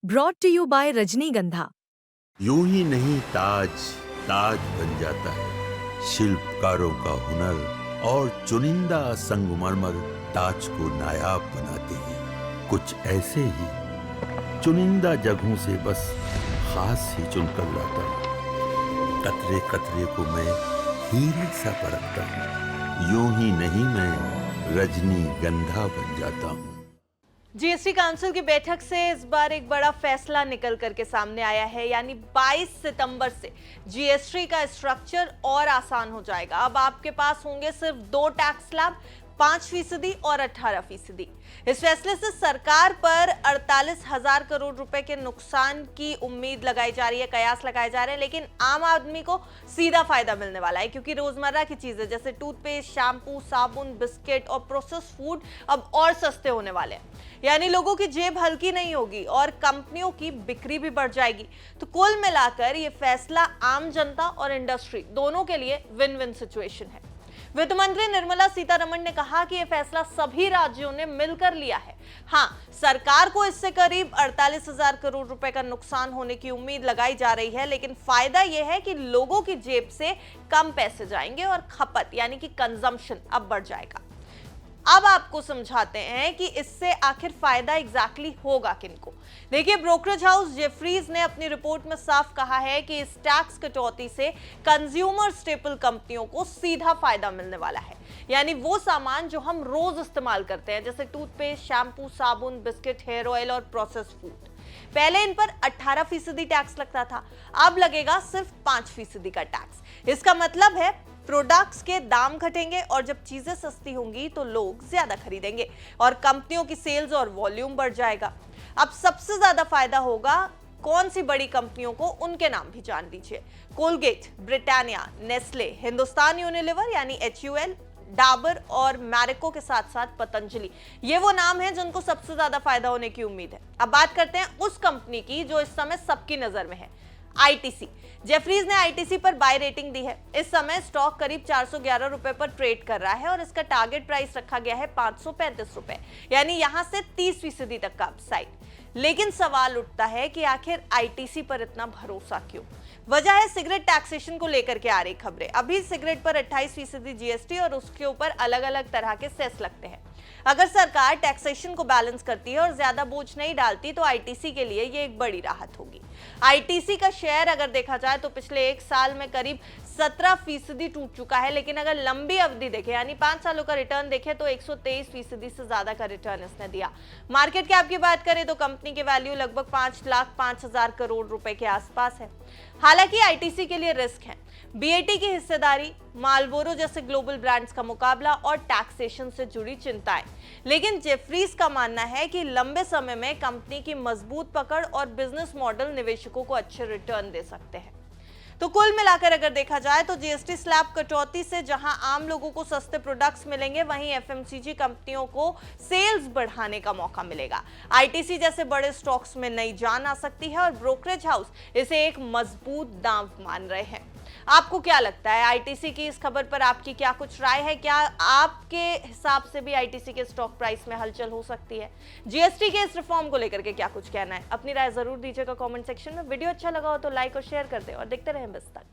Brought to you bye रजनीगंधा। यूं ही नहीं ताज ताज बन जाता है, शिल्पकारों का हुनर और चुनिंदा संगमरमर ताज को नायाब बनाते हैं। कुछ ऐसे ही चुनिंदा जगहों से बस खास ही चुनकर लाता हूँ। कतरे कतरे को मैं हीरे सा परखता हूँ। यूं ही नहीं मैं रजनीगंधा बन जाता हूँ। जीएसटी काउंसिल की बैठक से इस बार एक बड़ा फैसला निकल करके सामने आया है, यानी 22 सितंबर से जीएसटी का स्ट्रक्चर और आसान हो जाएगा। अब आपके पास होंगे सिर्फ 2 टैक्स स्लैब, 5% और 18%। इस फैसले से सरकार पर 48,000 करोड़ रुपए के नुकसान की उम्मीद लगाई जा रही है, कयास लगाए जा रहे हैं, लेकिन आम आदमी को सीधा फायदा मिलने वाला है, क्योंकि रोजमर्रा की चीजें जैसे टूथपेस्ट, शैम्पू, साबुन, बिस्किट और प्रोसेस्ड फूड अब और सस्ते होने वाले हैं। यानी लोगों की जेब हल्की नहीं होगी और कंपनियों की बिक्री भी बढ़ जाएगी। तो कुल मिलाकर ये फैसला आम जनता और इंडस्ट्री दोनों के लिए विन विन सिचुएशन है। वित्त मंत्री निर्मला सीतारमण ने कहा कि यह फैसला सभी राज्यों ने मिलकर लिया है। हां, सरकार को इससे करीब 48,000 करोड़ रुपए का नुकसान होने की उम्मीद लगाई जा रही है, लेकिन फायदा यह है कि लोगों की जेब से कम पैसे जाएंगे और खपत यानी कि कंजम्पशन अब बढ़ जाएगा। अब आपको समझाते हैं कि इससे आखिर फायदा एग्जैक्टली होगा किनको। देखिए, ब्रोकरेज हाउस जेफरीज ने अपनी रिपोर्ट में साफ कहा है कि इस टैक्स कटौती से कंज्यूमर स्टेपल कंपनियों को सीधा फायदा मिलने वाला है, यानी वो सामान जो हम रोज इस्तेमाल करते हैं जैसे टूथपेस्ट, शैम्पू, साबुन, बिस्किट, हेयर ऑयल और प्रोसेस्ड फूड। पहले इन पर 18% टैक्स लगता था, अब लगेगा सिर्फ 5% का टैक्स। इसका मतलब है प्रोडक्ट्स के दाम घटेंगे और जब चीजें सस्ती होंगी तो लोग ज्यादा खरीदेंगे और कंपनियों की सेल्स और वॉल्यूम बढ़ जाएगा। अब सबसे ज्यादा फायदा होगा कौन सी बड़ी कंपनियों को, उनके नाम भी जान लीजिए। Colgate, Britannia, Nestle, Hindustan Unilever यानी HUL, डाबर और मैरिको के साथ साथ पतंजलि, ये वो नाम हैं जिनको सबसे ज्यादा फायदा होने की उम्मीद है। अब बात करते हैं उस कंपनी की जो इस समय सबकी नजर में है, ITC। जेफरीज ने ITC पर बाय रेटिंग दी है। इस समय स्टॉक करीब 411 रुपए पर ट्रेड कर रहा है और इसका टारगेट प्राइस रखा गया है 535 रुपए, यानी यहां से 30% तक का अपसाइड। लेकिन सवाल उठता है कि आखिर ITC पर इतना भरोसा क्यों? वजह है सिगरेट टैक्सेशन को लेकर के आ रही खबरें। अभी सिगरेट पर 28% GST और उसके ऊपर अलग अलग तरह के सेस लगते हैं। अगर सरकार टैक्सेशन को बैलेंस करती है और ज्यादा बोझ नहीं डालती तो ITC के लिए ये एक बड़ी राहत होगी। ITC का शेयर अगर देखा जाए तो पिछले 1 साल में करीब 17% टूट चुका है, लेकिन अगर लंबी अवधि देखें यानी 5 सालों का रिटर्न देखें तो 123% से ज्यादा का रिटर्न इसने दिया। मार्केट कैप की बात करें तो कंपनी की वैल्यू लगभग 5,05,000 करोड़ रुपए के आसपास है। हालांकि ITC के लिए रिस्क है, BAT की हिस्सेदारी, मालबोरो जैसे ग्लोबल ब्रांड्स का मुकाबला और टैक्सेशन से जुड़ी चिंताएं। लेकिन जेफरीज का मानना है कि लंबे समय में कंपनी की मजबूत पकड़ और बिजनेस मॉडल निवेशकों को अच्छे रिटर्न दे सकते हैं। तो कुल मिलाकर अगर देखा जाए तो GST स्लैब कटौती से जहां आम लोगों को सस्ते प्रोडक्ट्स मिलेंगे, वहीं FMCG कंपनियों को सेल्स बढ़ाने का मौका मिलेगा। ITC जैसे बड़े स्टॉक्स में नई जान आ सकती है और ब्रोकरेज हाउस इसे एक मजबूत दांव मान रहे हैं। आपको क्या लगता है, ITC की इस खबर पर आपकी क्या कुछ राय है? क्या आपके हिसाब से भी ITC के स्टॉक प्राइस में हलचल हो सकती है? GST के इस रिफॉर्म को लेकर के क्या कुछ कहना है? अपनी राय जरूर दीजिएगा कमेंट सेक्शन में। वीडियो अच्छा लगा हो तो लाइक और शेयर कर दें और देखते रहें बस तक।